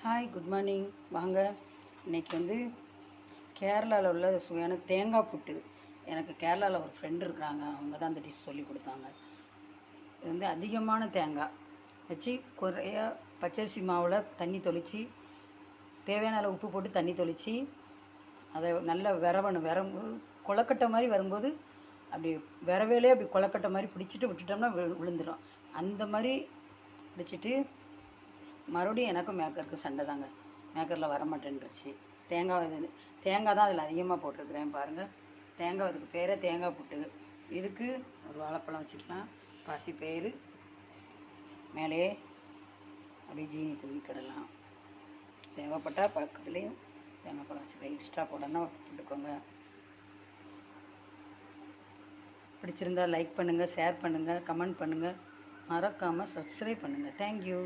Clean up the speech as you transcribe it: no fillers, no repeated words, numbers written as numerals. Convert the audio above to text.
Hi, good morning. வாங்க. இன்றைக்கி கேரளாவில் உள்ள சுவையான தேங்காய் புட்டு. எனக்கு கேரளாவில் ஒரு ஃப்ரெண்டு இருக்கிறாங்க. அவங்க தான் அந்த டிஷ் சொல்லி கொடுத்தாங்க. இது அதிகமான தேங்காய் வச்சு குறைய பச்சரிசி மாவில் தண்ணி தொளித்து தேவையான அளவு உப்பு போட்டு தண்ணி தொளித்து அதை நல்லா விரம்போது கொலக்கட்டை மாதிரி வரும்போது அப்படி விரவேலே அப்படி கொலக்கட்டை மாதிரி பிடிச்சிட்டு விட்டுட்டோம்னா விழுந்துடும். அந்த மாதிரி பிடிச்சிட்டு மறுபடியும் எனக்கும் மேக்கருக்கு சண்டை தாங்க. மேக்கரில் வரமாட்டேன்ருச்சு. தேங்காய் தான் அதில் அதிகமாக போட்டிருக்கிறேன் பாருங்கள். தேங்காய், அதுக்கு பேரே தேங்காய் புட்டு. இதுக்கு ஒரு வாழைப்பழம் வச்சுக்கலாம், பாசிப்பயிறு, மேலேயே அப்படியே ஜீனி தூவிக்கிடலாம். தேவைப்பட்டால் பக்கத்துலேயும் தேங்காய் பழம் வச்சுக்கலாம். எக்ஸ்ட்ரா போடணும்னா போட்டுக்கோங்க. பிடிச்சிருந்தால் லைக் பண்ணுங்கள், ஷேர் பண்ணுங்கள், கமெண்ட் பண்ணுங்கள், மறக்காமல் சப்ஸ்கிரைப் பண்ணுங்கள். தேங்க்யூ.